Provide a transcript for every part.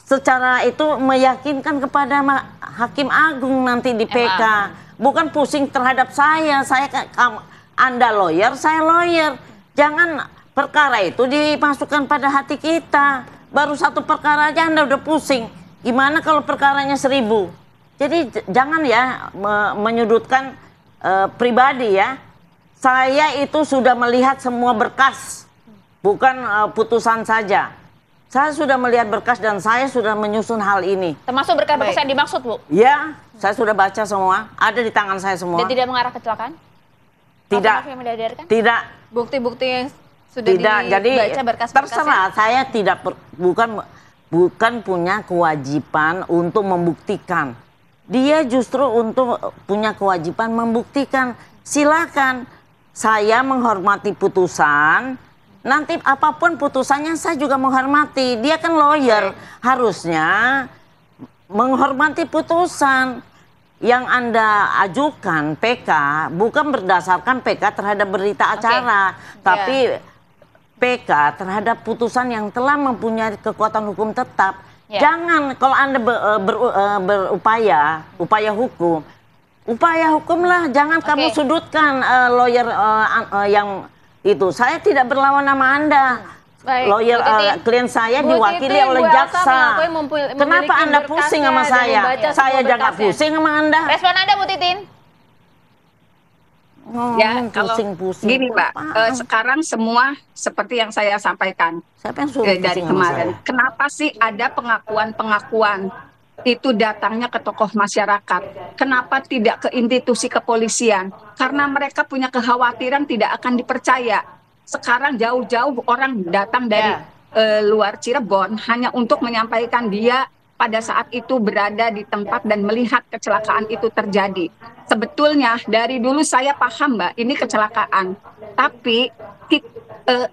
secara itu meyakinkan kepada Hakim Agung nanti di PK. Bukan pusing terhadap saya Anda lawyer, saya lawyer. Jangan perkara itu dimasukkan pada hati kita. Baru satu perkara aja Anda udah pusing. Gimana kalau perkaranya 1000? Jadi jangan ya menyudutkan pribadi ya. Saya itu sudah melihat semua berkas, bukan putusan saja. Saya sudah melihat berkas dan saya sudah menyusun hal ini. Termasuk berkas-berkas yang dimaksud, Bu? Ya, saya sudah baca semua. Ada di tangan saya semua. Dan tidak mengarah kecelakaan? Tidak. Tidak. Bukti-bukti yang sudah dibaca berkas-berkas. Terserah, saya tidak bukan punya kewajiban untuk membuktikan. Dia justru untuk punya kewajiban membuktikan. Silakan. Saya menghormati putusan. Nanti apapun putusannya saya juga menghormati. Dia kan lawyer, harusnya menghormati putusan yang Anda ajukan PK bukan berdasarkan PK terhadap berita acara, tapi PK terhadap putusan yang telah mempunyai kekuatan hukum tetap. Jangan kalau Anda upaya hukumlah, jangan kamu sudutkan lawyer yang itu. Saya tidak berlawan nama Anda. Lawyer klien saya diwakili oleh jaksa. Kenapa Anda pusing sama saya? Saya jangan pusing sama Anda. Respon Anda, Bu Titin? Ya, kalau gini Mbak, sekarang semua seperti yang saya sampaikan dari kemarin. Kenapa sih ada pengakuan-pengakuan itu datangnya ke tokoh masyarakat? Kenapa tidak ke institusi kepolisian? Karena mereka punya kekhawatiran tidak akan dipercaya. Sekarang jauh-jauh orang datang dari luar Cirebon hanya untuk menyampaikan dia pada saat itu berada di tempat dan melihat kecelakaan itu terjadi. Sebetulnya dari dulu saya paham Mbak, ini kecelakaan. Tapi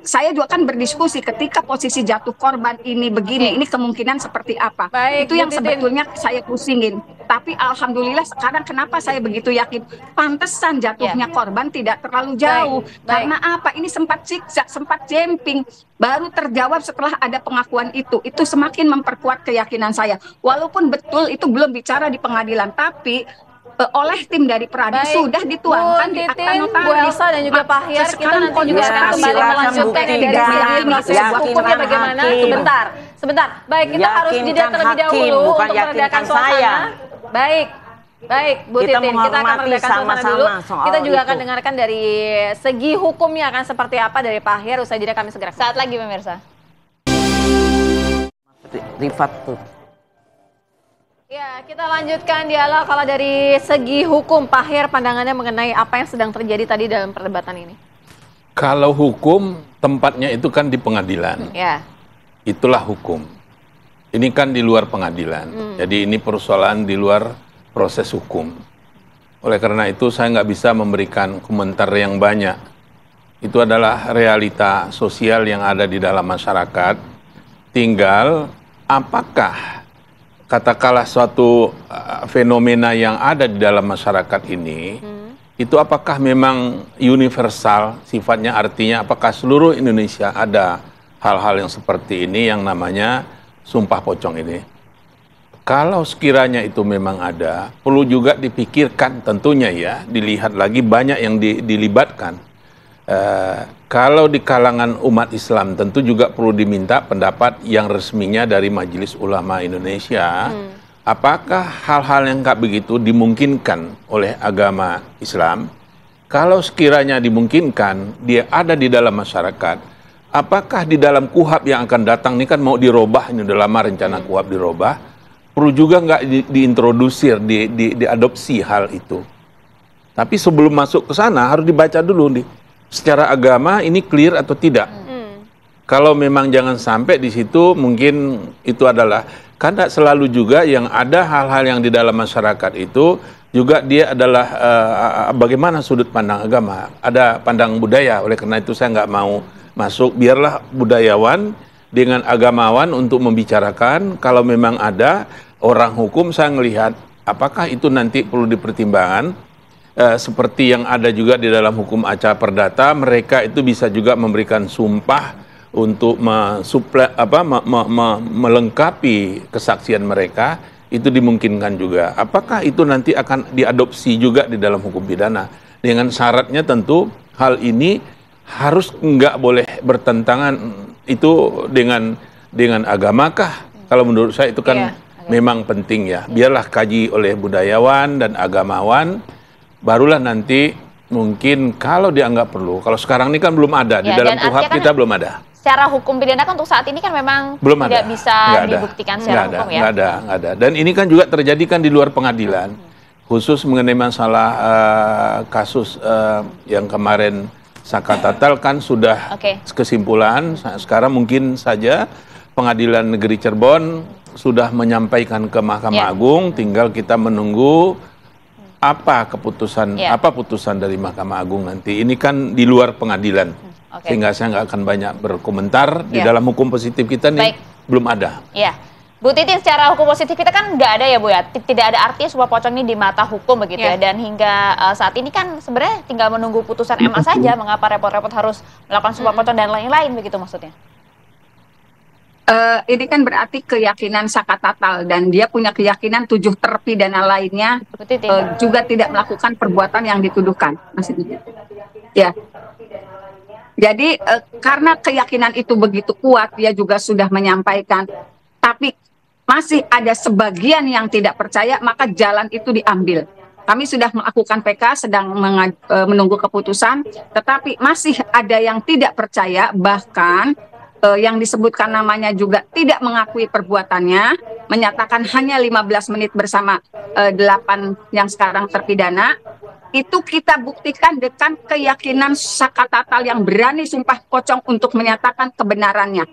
saya juga kan berdiskusi ketika posisi jatuh korban ini begini, ini kemungkinan seperti apa. Itu yang sebetulnya saya pusingin. Tapi alhamdulillah sekarang kenapa saya begitu yakin? Pantesan jatuhnya korban tidak terlalu jauh. Karena apa? Ini sempat zigzag, sempat jumping. Baru terjawab setelah ada pengakuan itu. Itu semakin memperkuat keyakinan saya. Walaupun betul itu belum bicara di pengadilan, tapi oleh tim dari Peradi sudah dituangkan di akta notaris. Bu Elsa dan juga Pak Hyar, kita nanti juga akan kembali melanjutkan dari segi hukumnya bagaimana. Sebentar. Baik, kita harus jeda terlebih dahulu untuk meredakan suasana. Baik, Bu Titin, kita akan meredakan suasana dulu. Kita juga akan dengarkan dari segi hukumnya akan seperti apa dari Pak Hyar. Usai jeda kami segera. Saat lagi pemirsa. Rifat tuh. Ya, kita lanjutkan dialog. Kalau dari segi hukum, Pak Hyar, pandangannya mengenai apa yang sedang terjadi tadi dalam perdebatan ini? Kalau hukum, tempatnya itu kan di pengadilan. Ya. Itulah hukum. Ini kan di luar pengadilan. Jadi ini persoalan di luar proses hukum. Oleh karena itu saya nggak bisa memberikan komentar yang banyak. Itu adalah realita sosial yang ada di dalam masyarakat. Tinggal apakah katakanlah suatu fenomena yang ada di dalam masyarakat ini, itu apakah memang universal sifatnya, artinya apakah seluruh Indonesia ada hal-hal yang seperti ini yang namanya sumpah pocong ini. Kalau sekiranya itu memang ada, perlu juga dipikirkan tentunya ya, dilihat lagi banyak yang dilibatkan. Kalau di kalangan umat Islam tentu juga perlu diminta pendapat yang resminya dari Majelis Ulama Indonesia. Apakah hal-hal yang kayak begitu dimungkinkan oleh agama Islam? Kalau sekiranya dimungkinkan, dia ada di dalam masyarakat, apakah di dalam KUHP yang akan datang ini kan mau dirubah, ini udah lama rencana KUHP dirubah, perlu juga nggak diintrodusir, diadopsi hal itu. Tapi sebelum masuk ke sana harus dibaca dulu nih. Secara agama ini clear atau tidak? Kalau memang jangan sampai di situ, mungkin itu adalah karena selalu juga yang ada hal-hal yang di dalam masyarakat itu juga dia adalah bagaimana sudut pandang agama, ada pandang budaya. Oleh karena itu saya nggak mau masuk, biarlah budayawan dengan agamawan untuk membicarakan. Kalau memang ada orang hukum, saya melihat apakah itu nanti perlu dipertimbangkan. Seperti yang ada juga di dalam hukum acara perdata, mereka itu bisa juga memberikan sumpah untuk melengkapi kesaksian mereka, itu dimungkinkan juga. Apakah itu nanti akan diadopsi juga di dalam hukum pidana? Dengan syaratnya tentu hal ini harus nggak boleh bertentangan itu dengan agamakah? Kalau menurut saya itu kan memang penting ya. Biarlah kaji oleh budayawan dan agamawan, barulah nanti mungkin kalau dianggap perlu. Kalau sekarang ini kan belum ada, di dalam KUHP kita belum ada. Secara hukum pidana kan untuk saat ini kan memang belum tidak bisa dibuktikan secara hukum ya. Nggak ada. Dan ini kan juga terjadi kan di luar pengadilan. Khusus mengenai masalah kasus yang kemarin Saka Tatal kan sudah kesimpulan. Sekarang mungkin saja Pengadilan Negeri Cirebon sudah menyampaikan ke Mahkamah Agung, tinggal kita menunggu apa putusan dari Mahkamah Agung nanti. Ini kan di luar pengadilan, sehingga saya nggak akan banyak berkomentar. Di dalam hukum positif kita nih belum ada. Iya, Bu Titin, secara hukum positif kita kan nggak ada ya Bu ya, tidak ada artinya Sumpah Pocong ini di mata hukum begitu ya. Dan hingga saat ini kan sebenarnya tinggal menunggu putusan MA saja. Mengapa repot-repot harus melakukan Sumpah Pocong dan lain-lain begitu maksudnya? Ini kan berarti keyakinan Saka Tatal, dan dia punya keyakinan 7 terpidana lainnya juga tidak melakukan perbuatan yang dituduhkan, maksudnya. Ya. Jadi karena keyakinan itu begitu kuat, dia juga sudah menyampaikan, tapi masih ada sebagian yang tidak percaya, maka jalan itu diambil. Kami sudah melakukan PK, sedang menunggu keputusan, tetapi masih ada yang tidak percaya, bahkan yang disebutkan namanya juga tidak mengakui perbuatannya, menyatakan hanya 15 menit bersama 8 yang sekarang terpidana. Itu kita buktikan dengan keyakinan Saka Tatal yang berani sumpah pocong untuk menyatakan kebenarannya.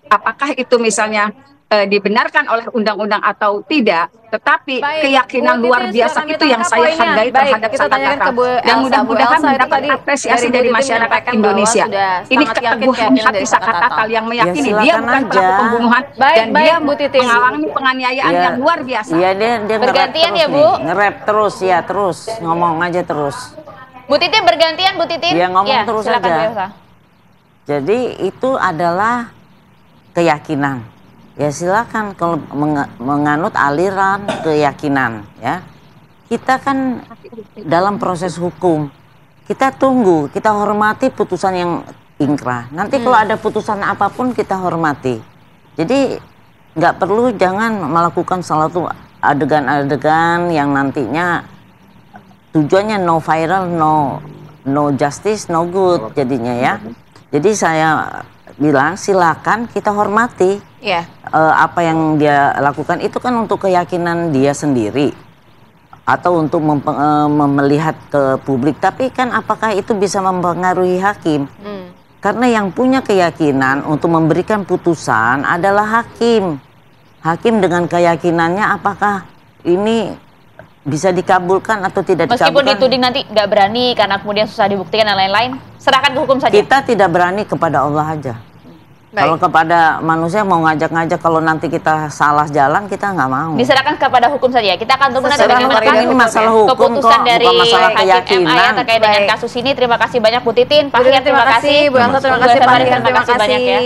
Apakah itu misalnya dibenarkan oleh undang-undang atau tidak, tetapi keyakinan luar biasa itu yang saya hargai terhadap Saka Tatal, dan mudah-mudahan mendapat apresiasi dari masyarakat Indonesia. Ini keteguhan hati Saka Tatal yang meyakini dia bukan pelaku pembunuhan, dan dia mengalami penganiayaan yang luar biasa. Iya, dia bergantian ya Bu, nge-rap terus ya, terus ngomong aja terus. Bu Titin bergantian, Bu Titin. Dia ngomong terus aja. Jadi itu adalah keyakinan. Ya silakan kalau menganut aliran keyakinan ya. Kita kan dalam proses hukum, kita tunggu, kita hormati putusan yang ingkrah. Nanti kalau ada putusan apapun kita hormati. Jadi nggak perlu, jangan melakukan salah satu adegan-adegan yang nantinya tujuannya no viral, no justice, no good jadinya ya. Jadi saya bilang silakan kita hormati apa yang dia lakukan, itu kan untuk keyakinan dia sendiri atau untuk melihat ke publik, tapi kan apakah itu bisa mempengaruhi hakim? Karena yang punya keyakinan untuk memberikan putusan adalah hakim. Hakim dengan keyakinannya apakah ini bisa dikabulkan atau tidak dikabulkan. Meskipun dituding nanti nggak berani karena kemudian susah dibuktikan dan lain-lain, serahkan ke hukum saja. Kita tidak berani kepada Allah aja. Kalau kepada manusia mau ngajak-ngajak, kalau nanti kita salah jalan kita nggak mau. Diserahkan kepada hukum saja. Kita akan tunggu nanti bagaimana ini masalah hukum keputusan dari masalah Hakim MA ya terkait dengan kasus ini. Terima kasih banyak Bu Titin, Pak Hir, terima kasih, Bu Elsa, terima kasih, Pak Hir, terima kasih banyak ya.